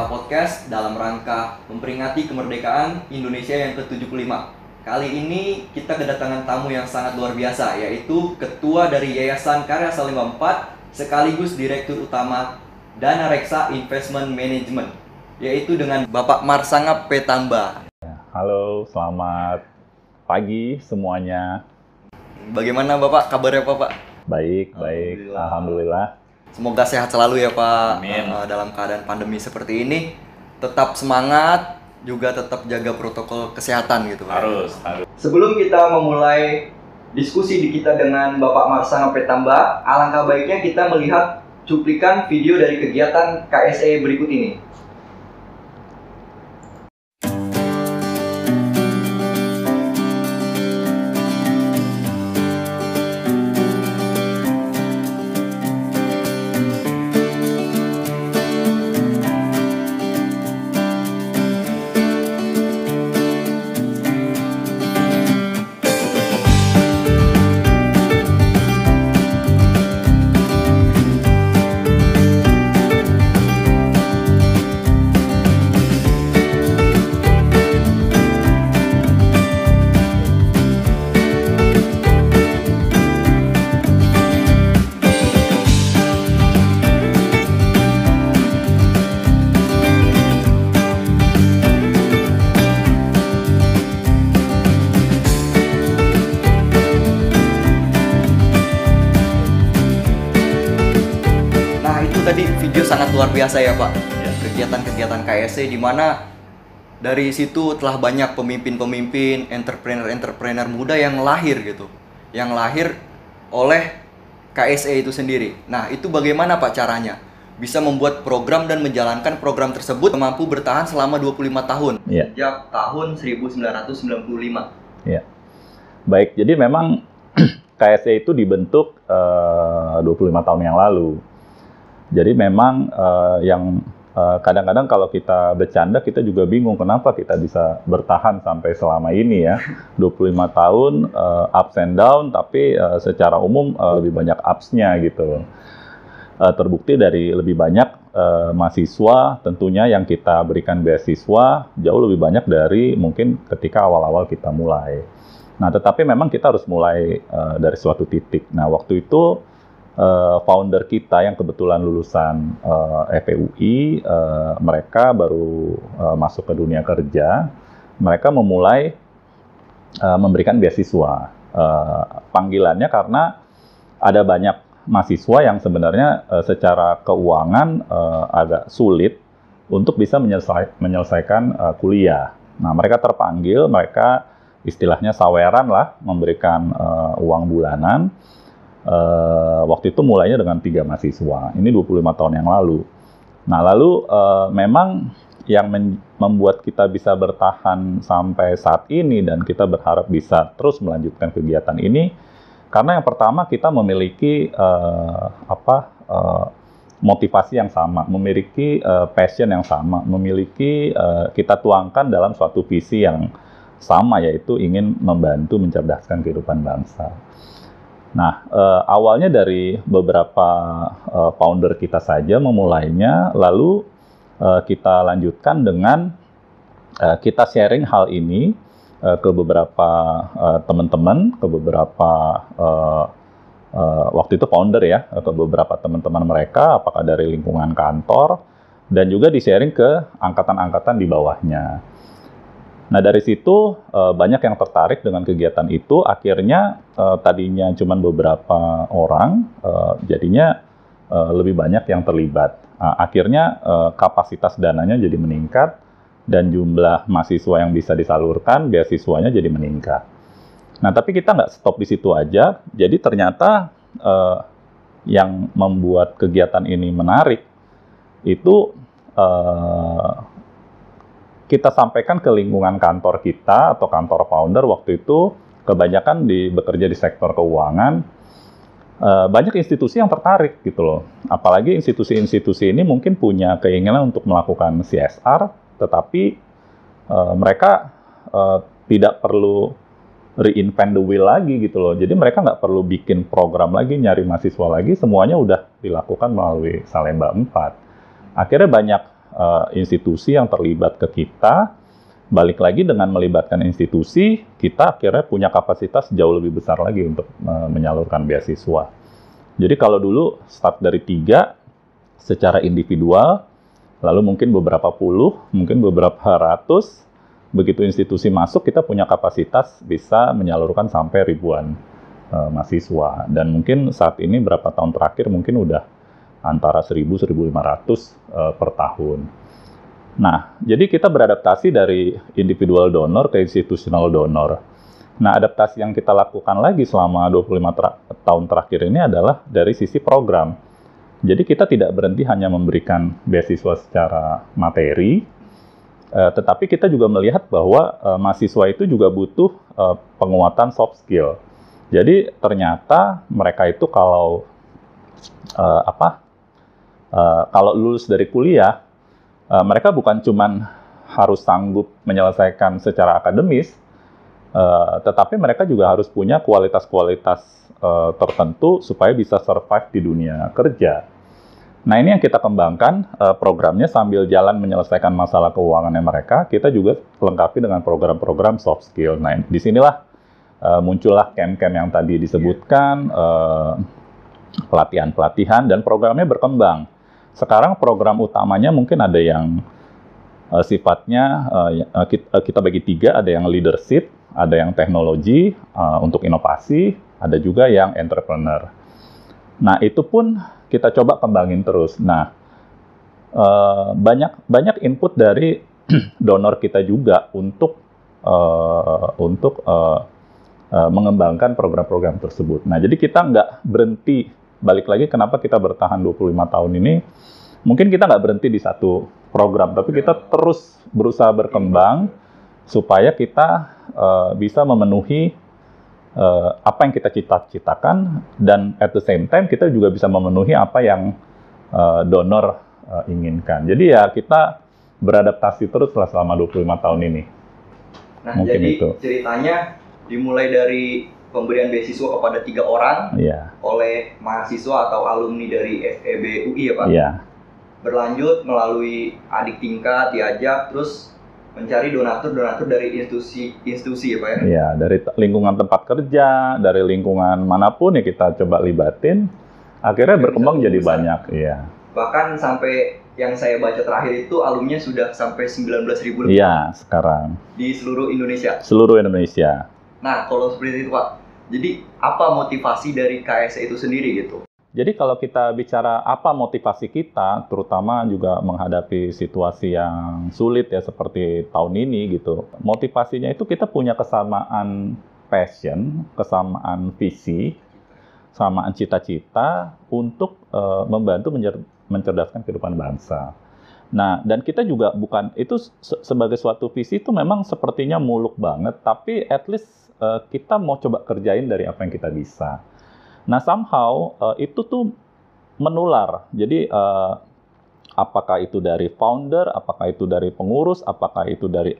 Salemba Podcast dalam rangka memperingati kemerdekaan Indonesia yang ke-75. Kali ini kita kedatangan tamu yang sangat luar biasa, yaitu Ketua dari Yayasan Karya Salemba 4 sekaligus Direktur Utama Dana Reksa Investment Management, yaitu dengan Bapak Marsangap Petamba. Halo, selamat pagi semuanya. Bagaimana Bapak, kabarnya Bapak? Baik. Alhamdulillah. Semoga sehat selalu ya Pak. Amin. Dalam keadaan pandemi seperti ini, tetap semangat, juga tetap jaga protokol kesehatan gitu Pak. Harus. Sebelum kita memulai diskusi kita dengan Bapak Marsangap Petamba, alangkah baiknya kita melihat cuplikan video dari kegiatan KSE berikut ini. Tadi video sangat luar biasa ya Pak. Kegiatan-kegiatan KSE di mana dari situ telah banyak pemimpin-pemimpin, entrepreneur muda yang lahir gitu. Yang lahir oleh KSE itu sendiri. Nah, itu bagaimana Pak caranya? Bisa membuat program dan menjalankan program tersebut mampu bertahan selama 25 tahun. Sejak tahun 1995. Iya. Baik, jadi memang KSE itu dibentuk 25 tahun yang lalu. Jadi memang yang kadang-kadang kalau kita bercanda kita juga bingung kenapa kita bisa bertahan sampai selama ini ya. 25 tahun ups and down, tapi secara umum lebih banyak ups-nya gitu. Terbukti dari lebih banyak mahasiswa tentunya yang kita berikan beasiswa jauh lebih banyak dari mungkin ketika awal-awal kita mulai. Nah, tetapi memang kita harus mulai dari suatu titik. Nah, waktu itu founder kita yang kebetulan lulusan FEUI, mereka baru masuk ke dunia kerja, mereka memulai memberikan beasiswa. Panggilannya karena ada banyak mahasiswa yang sebenarnya secara keuangan agak sulit untuk bisa menyelesaikan kuliah. Nah, mereka terpanggil, mereka istilahnya saweran lah, memberikan uang bulanan. Waktu itu mulainya dengan 3 mahasiswa. Ini 25 tahun yang lalu. Nah, lalu memang yang membuat kita bisa bertahan sampai saat ini dan kita berharap bisa terus melanjutkan kegiatan ini karena yang pertama kita memiliki motivasi yang sama, memiliki passion yang sama, memiliki kita tuangkan dalam suatu visi yang sama, yaitu ingin membantu mencerdaskan kehidupan bangsa. Nah, awalnya dari beberapa founder kita saja memulainya, lalu kita lanjutkan dengan kita sharing hal ini ke beberapa teman-teman, ke beberapa waktu itu founder ya, ke beberapa teman-teman mereka, apakah dari lingkungan kantor, dan juga di-sharing ke angkatan-angkatan di bawahnya. Nah, dari situ banyak yang tertarik dengan kegiatan itu, akhirnya tadinya cuma beberapa orang, jadinya lebih banyak yang terlibat. Akhirnya kapasitas dananya jadi meningkat, dan jumlah mahasiswa yang bisa disalurkan, beasiswanya jadi meningkat. Nah, tapi kita nggak stop di situ aja, jadi ternyata yang membuat kegiatan ini menarik, itu kita sampaikan ke lingkungan kantor kita atau kantor founder waktu itu kebanyakan bekerja di sektor keuangan, banyak institusi yang tertarik gitu loh. Apalagi institusi-institusi ini mungkin punya keinginan untuk melakukan CSR, tetapi mereka tidak perlu reinvent the wheel lagi gitu loh. Jadi mereka nggak perlu bikin program lagi, nyari mahasiswa lagi, semuanya udah dilakukan melalui Salemba 4. Akhirnya banyak institusi yang terlibat ke kita. Balik lagi dengan melibatkan institusi, kita akhirnya punya kapasitas jauh lebih besar lagi untuk menyalurkan beasiswa. Jadi kalau dulu start dari 3 secara individual, lalu mungkin beberapa puluh, mungkin beberapa ratus, begitu institusi masuk kita punya kapasitas bisa menyalurkan sampai ribuan mahasiswa. Dan mungkin saat ini berapa tahun terakhir mungkin udah antara 1.000-1.500 per tahun. Nah, jadi kita beradaptasi dari individual donor ke institutional donor. Nah, adaptasi yang kita lakukan lagi selama 25 tahun terakhir ini adalah dari sisi program. Jadi kita tidak berhenti hanya memberikan beasiswa secara materi, tetapi kita juga melihat bahwa mahasiswa itu juga butuh penguatan soft skill. Jadi ternyata mereka itu kalau lulus dari kuliah, mereka bukan cuman harus sanggup menyelesaikan secara akademis, tetapi mereka juga harus punya kualitas-kualitas tertentu supaya bisa survive di dunia kerja. Nah, ini yang kita kembangkan programnya sambil jalan menyelesaikan masalah keuangannya mereka, kita juga lengkapi dengan program-program soft skill. Nah, disinilah muncullah camp-camp yang tadi disebutkan, pelatihan-pelatihan, dan programnya berkembang. Sekarang program utamanya mungkin ada yang sifatnya kita bagi 3, ada yang leadership, ada yang teknologi untuk inovasi, ada juga yang entrepreneur. Nah, itu pun kita coba kembangin terus. Nah, banyak input dari donor kita juga untuk mengembangkan program-program tersebut. Nah, jadi kita nggak berhenti. Balik lagi kenapa kita bertahan 25 tahun ini, mungkin kita nggak berhenti di satu program, tapi kita terus berusaha berkembang supaya kita bisa memenuhi apa yang kita cita-citakan, dan at the same time kita juga bisa memenuhi apa yang donor inginkan. Jadi ya kita beradaptasi terus selama 25 tahun ini. Nah, mungkin jadi itu ceritanya dimulai dari pemberian beasiswa kepada 3 orang oleh mahasiswa atau alumni dari FEB UI ya Pak? Iya. Berlanjut melalui adik tingkat, diajak, terus mencari donatur-donatur dari institusi ya Pak ya? Iya, dari lingkungan tempat kerja, dari lingkungan manapun ya kita coba libatin, akhirnya berkembang jadi banyak. Iya. Bahkan sampai yang saya baca terakhir itu alumninya sudah sampai 19.000 lebih. Iya, sekarang. Di seluruh Indonesia? Seluruh Indonesia. Nah, kalau seperti itu Pak, jadi apa motivasi dari KSE itu sendiri gitu? Jadi kalau kita bicara apa motivasi kita, terutama juga menghadapi situasi yang sulit ya seperti tahun ini gitu. Motivasinya itu kita punya kesamaan passion, kesamaan visi, kesamaan cita-cita untuk membantu mencerdaskan kehidupan bangsa. Nah, dan kita juga bukan itu sebagai suatu visi itu memang sepertinya muluk banget, tapi at least kita mau coba kerjain dari apa yang kita bisa. Nah, somehow itu tuh menular. Jadi apakah itu dari founder, apakah itu dari pengurus, apakah itu dari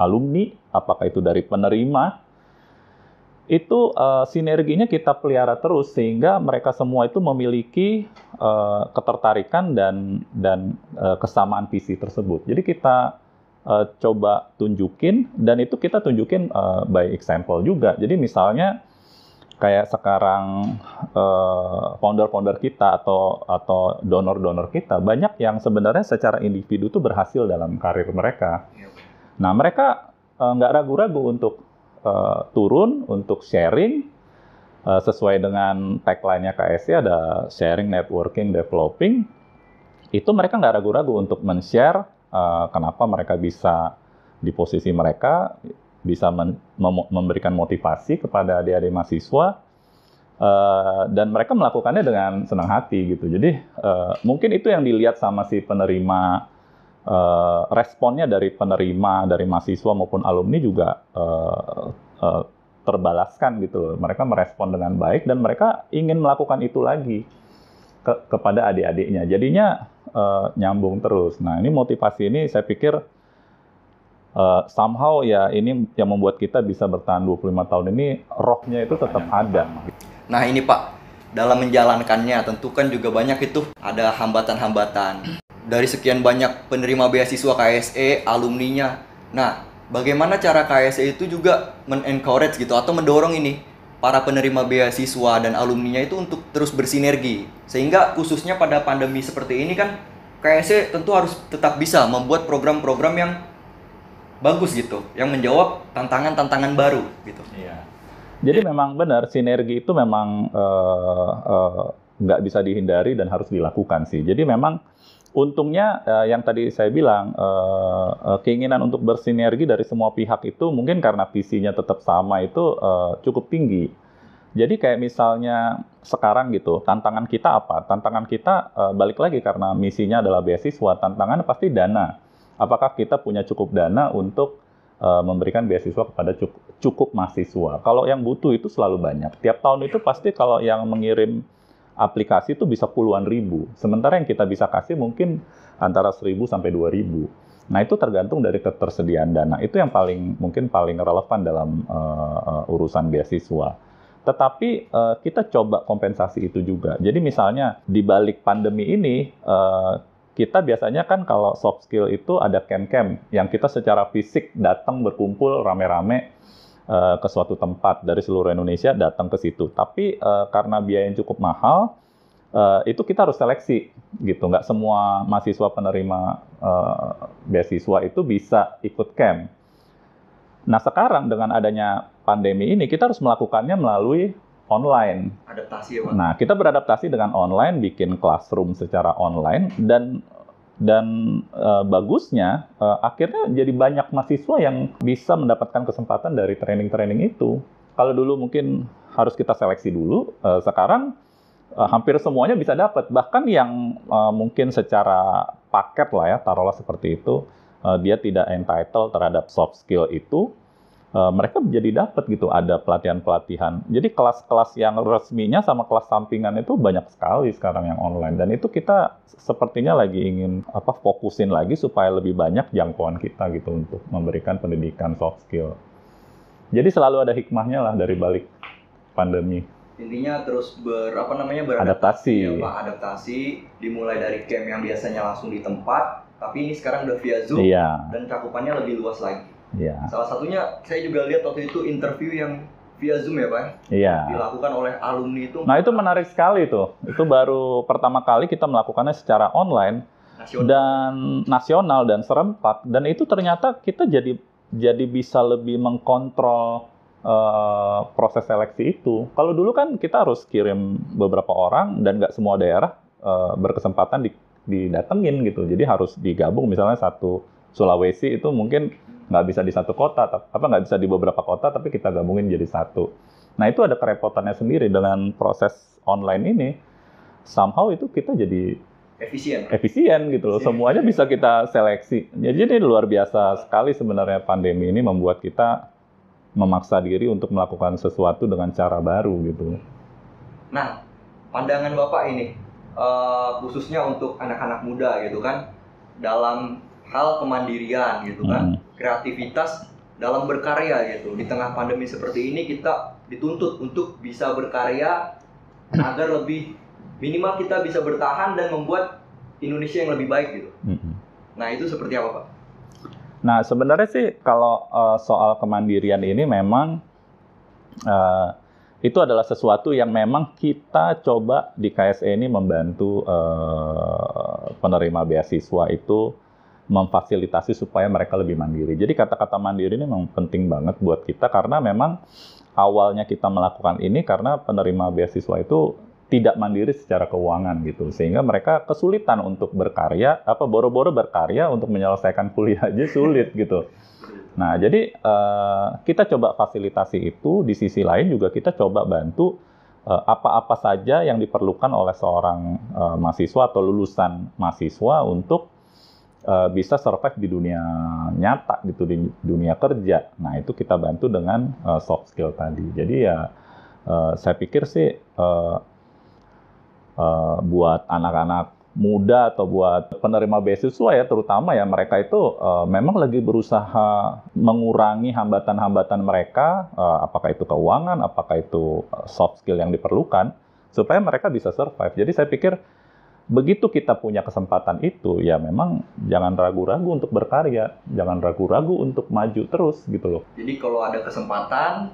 alumni, apakah itu dari penerima, itu sinerginya kita pelihara terus sehingga mereka semua itu memiliki ketertarikan dan kesamaan visi tersebut. Jadi kita coba tunjukin, dan itu kita tunjukin by example juga. Jadi misalnya kayak sekarang founder-founder kita atau donor-donor kita banyak yang sebenarnya secara individu tuh berhasil dalam karir mereka. Nah, mereka nggak ragu-ragu untuk turun, untuk sharing sesuai dengan tagline-nya KSE ada sharing, networking, developing. Itu mereka nggak ragu-ragu untuk men-share kenapa mereka bisa di posisi mereka, bisa memberikan motivasi kepada adik-adik mahasiswa, dan mereka melakukannya dengan senang hati gitu. Jadi mungkin itu yang dilihat sama si penerima, responnya dari penerima, dari mahasiswa maupun alumni juga terbalaskan gitu. Mereka merespon dengan baik dan mereka ingin melakukan itu lagi kepada adik-adiknya. Jadinya nyambung terus. Nah, ini motivasi ini saya pikir somehow ya ini yang membuat kita bisa bertahan 25 tahun ini, rohnya itu tetap ada. Nah ini Pak, dalam menjalankannya tentu kan juga banyak itu ada hambatan-hambatan. dari sekian banyak penerima beasiswa KSE, alumninya. Nah, bagaimana cara KSE itu juga men-encourage gitu atau mendorong ini para penerima beasiswa dan alumninya itu untuk terus bersinergi. Sehingga khususnya pada pandemi seperti ini kan KSE tentu harus tetap bisa membuat program-program yang bagus gitu, yang menjawab tantangan-tantangan baru gitu. Iya. Jadi memang benar sinergi itu memang nggak bisa dihindari dan harus dilakukan sih. Jadi memang untungnya yang tadi saya bilang keinginan untuk bersinergi dari semua pihak itu mungkin karena visinya tetap sama itu cukup tinggi. Jadi kayak misalnya sekarang gitu, tantangan kita apa? Tantangan kita balik lagi karena misinya adalah beasiswa, tantangannya pasti dana. Apakah kita punya cukup dana untuk memberikan beasiswa kepada cukup mahasiswa? Kalau yang butuh itu selalu banyak. Tiap tahun itu pasti kalau yang mengirim aplikasi itu bisa puluhan ribu. Sementara yang kita bisa kasih mungkin antara 1.000 sampai 2.000. Nah, itu tergantung dari ketersediaan dana. Itu yang mungkin paling relevan dalam urusan beasiswa. Tetapi kita coba kompensasi itu juga. Jadi misalnya di balik pandemi ini, kita biasanya kan kalau soft skill itu ada camp-camp yang kita secara fisik datang berkumpul rame-rame ke suatu tempat dari seluruh Indonesia datang ke situ. Tapi karena biayanya cukup mahal, itu kita harus seleksi gitu. Nggak semua mahasiswa penerima beasiswa itu bisa ikut camp. Nah sekarang dengan adanya pandemi ini kita harus melakukannya melalui online. Adaptasi ya, Pak. Nah, kita beradaptasi dengan online, bikin classroom secara online, dan bagusnya akhirnya jadi banyak mahasiswa yang bisa mendapatkan kesempatan dari training-training itu. Kalau dulu mungkin harus kita seleksi dulu, sekarang hampir semuanya bisa dapat. Bahkan yang mungkin secara paket lah ya, taruhlah seperti itu, dia tidak entitled terhadap soft skill itu, mereka jadi dapat gitu, ada pelatihan-pelatihan. Jadi kelas-kelas yang resminya sama kelas sampingan itu banyak sekali sekarang yang online. Dan itu kita sepertinya lagi ingin fokusin lagi supaya lebih banyak jangkauan kita gitu untuk memberikan pendidikan soft skill. Jadi selalu ada hikmahnya lah dari balik pandemi. Intinya terus beradaptasi. Ya, Pak, adaptasi dimulai dari camp yang biasanya langsung di tempat, tapi ini sekarang udah via Zoom, dan cakupannya lebih luas lagi. Iya. Salah satunya saya juga lihat waktu itu interview yang via Zoom ya, Pak. Iya. Dilakukan oleh alumni itu. Nah, itu menarik sekali tuh. Itu baru pertama kali kita melakukannya secara online dan nasional dan serempak, dan itu ternyata kita jadi bisa lebih mengkontrol proses seleksi itu. Kalau dulu kan kita harus kirim beberapa orang dan nggak semua daerah berkesempatan didatengin gitu. Jadi harus digabung, misalnya satu Sulawesi itu mungkin nggak bisa di satu kota, nggak bisa di beberapa kota, tapi kita gabungin jadi satu. Nah, itu ada kerepotannya sendiri dengan proses online ini. Somehow itu kita jadi efisien gitu loh. Semuanya bisa kita seleksi. Jadi ini luar biasa sekali sebenarnya pandemi ini membuat kita memaksa diri untuk melakukan sesuatu dengan cara baru gitu. Nah, pandangan Bapak ini khususnya untuk anak-anak muda gitu kan, dalam hal kemandirian gitu kan, kreativitas dalam berkarya gitu. Di tengah pandemi seperti ini kita dituntut untuk bisa berkarya agar lebih minimal kita bisa bertahan dan membuat Indonesia yang lebih baik gitu. Nah, itu seperti apa, Pak? Nah, sebenarnya sih kalau soal kemandirian ini memang itu adalah sesuatu yang memang kita coba di KSE ini membantu penerima beasiswa itu memfasilitasi supaya mereka lebih mandiri. Jadi kata-kata mandiri ini memang penting banget buat kita karena memang awalnya kita melakukan ini karena penerima beasiswa itu tidak mandiri secara keuangan gitu. Sehingga mereka kesulitan untuk berkarya, boro-boro berkarya untuk menyelesaikan kuliah aja sulit gitu. Nah, jadi kita coba fasilitasi itu, di sisi lain juga kita coba bantu apa-apa saja yang diperlukan oleh seorang mahasiswa atau lulusan mahasiswa untuk bisa survive di dunia nyata gitu, di dunia kerja. Nah, itu kita bantu dengan soft skill tadi. Jadi ya saya pikir sih buat anak-anak muda atau buat penerima beasiswa ya terutama ya, mereka itu memang lagi berusaha mengurangi hambatan-hambatan mereka, apakah itu keuangan, apakah itu soft skill yang diperlukan supaya mereka bisa survive. Jadi saya pikir begitu kita punya kesempatan itu, ya memang jangan ragu-ragu untuk berkarya, jangan ragu-ragu untuk maju terus gitu loh. Jadi kalau ada kesempatan,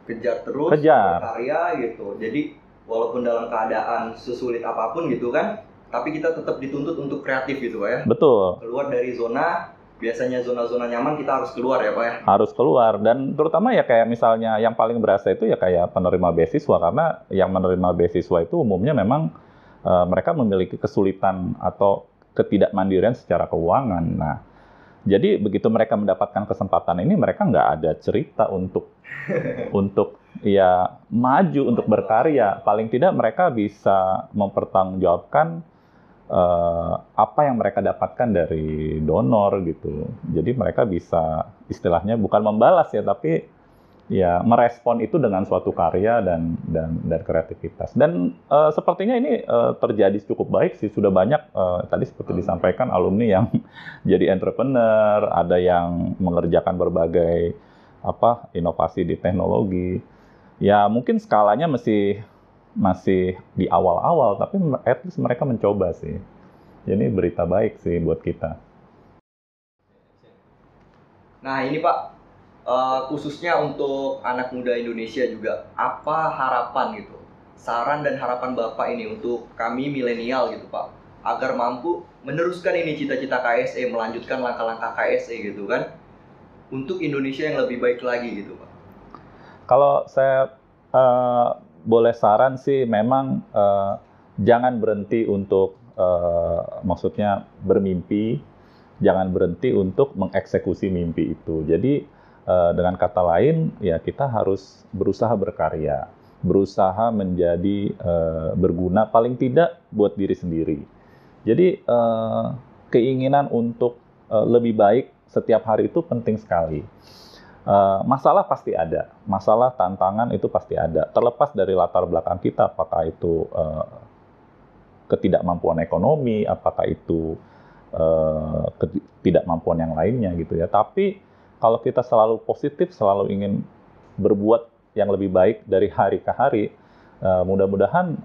kejar terus, Kejar. berkarya gitu. Jadi walaupun dalam keadaan sesulit apapun gitu kan, tapi kita tetap dituntut untuk kreatif gitu Pak ya. Betul. Keluar dari zona, biasanya zona-zona nyaman kita harus keluar ya Pak ya. Harus keluar, dan terutama ya kayak misalnya yang paling berasa itu ya kayak penerima beasiswa, karena yang menerima beasiswa itu umumnya memang mereka memiliki kesulitan atau ketidakmandirian secara keuangan. Nah, jadi begitu mereka mendapatkan kesempatan ini, mereka nggak ada cerita untuk ya maju, untuk berkarya. Paling tidak mereka bisa mempertanggungjawabkan apa yang mereka dapatkan dari donor gitu. Jadi mereka bisa istilahnya bukan membalas ya, tapi ya merespon itu dengan suatu karya dan kreativitas. Dan sepertinya ini terjadi cukup baik sih. Sudah banyak tadi seperti disampaikan alumni yang jadi entrepreneur, ada yang mengerjakan berbagai inovasi di teknologi. Ya mungkin skalanya masih di awal-awal, tapi at least mereka mencoba sih. Jadi berita baik sih buat kita. Nah ini Pak, khususnya untuk anak muda Indonesia juga, apa harapan gitu, saran dan harapan Bapak ini untuk kami milenial gitu Pak, agar mampu meneruskan ini cita-cita KSE, melanjutkan langkah-langkah KSE gitu kan, untuk Indonesia yang lebih baik lagi gitu Pak. Kalau saya boleh saran sih, memang jangan berhenti untuk maksudnya bermimpi, jangan berhenti untuk mengeksekusi mimpi itu. Jadi dengan kata lain, ya kita harus berusaha berkarya, berusaha menjadi berguna, paling tidak buat diri sendiri. Jadi keinginan untuk lebih baik setiap hari itu penting sekali. Masalah pasti ada, masalah tantangan itu pasti ada. Terlepas dari latar belakang kita, apakah itu ketidakmampuan ekonomi, apakah itu ketidakmampuan yang lainnya gitu ya. Tapi kalau kita selalu positif, selalu ingin berbuat yang lebih baik dari hari ke hari, mudah-mudahan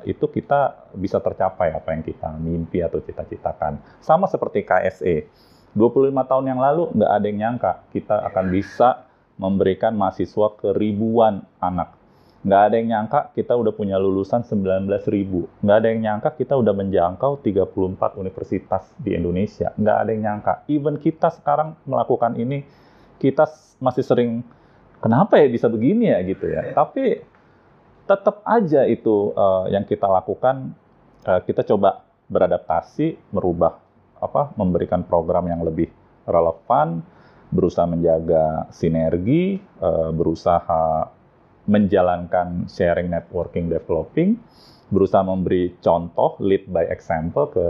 itu kita bisa tercapai apa yang kita mimpi atau cita-citakan. Sama seperti KSE. 25 tahun yang lalu nggak ada yang nyangka kita akan bisa memberikan mahasiswa ke ribuan anak. Nggak ada yang nyangka kita udah punya lulusan 19.000. Nggak ada yang nyangka kita udah menjangkau 34 universitas di Indonesia. Nggak ada yang nyangka. Even kita sekarang melakukan ini, kita masih sering, kenapa ya bisa begini ya gitu ya. Tapi tetap aja itu yang kita lakukan, kita coba beradaptasi, merubah, memberikan program yang lebih relevan, berusaha menjaga sinergi, berusaha menjalankan sharing, networking, developing, berusaha memberi contoh, lead by example ke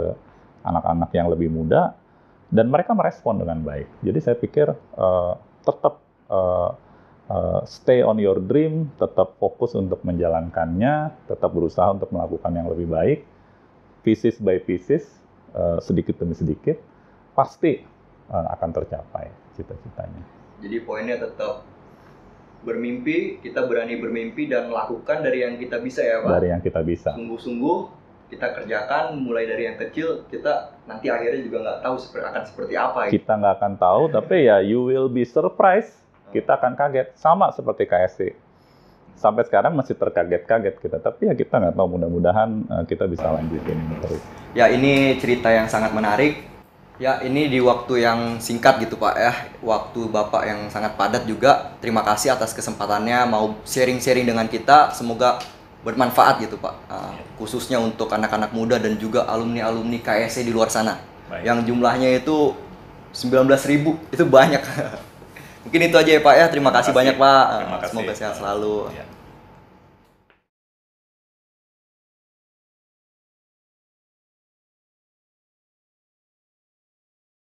anak-anak yang lebih muda, dan mereka merespon dengan baik. Jadi saya pikir tetap stay on your dream, tetap fokus untuk menjalankannya, tetap berusaha untuk melakukan yang lebih baik, pieces by pieces, sedikit demi sedikit, pasti akan tercapai cita-citanya. Jadi poinnya tetap bermimpi, kita berani bermimpi dan lakukan dari yang kita bisa ya Pak. Dari yang kita bisa. Sungguh-sungguh kita kerjakan, mulai dari yang kecil, kita nanti akhirnya juga nggak tahu akan seperti apa. Kita nggak akan tahu, tapi ya you will be surprised. Kita akan kaget, sama seperti KSE. Sampai sekarang masih terkaget-kaget kita, tapi ya kita nggak tahu, mudah-mudahan kita bisa lanjutin terus. Ya ini cerita yang sangat menarik. Ya ini di waktu yang singkat gitu Pak ya, waktu Bapak yang sangat padat juga. Terima kasih atas kesempatannya mau sharing-sharing dengan kita, semoga bermanfaat gitu Pak. Khususnya untuk anak-anak muda dan juga alumni-alumni KSE di luar sana. Baik. Yang jumlahnya itu 19.000, itu banyak. Mungkin itu aja ya Pak ya, terima kasih banyak Pak. Semoga sehat selalu. Ya.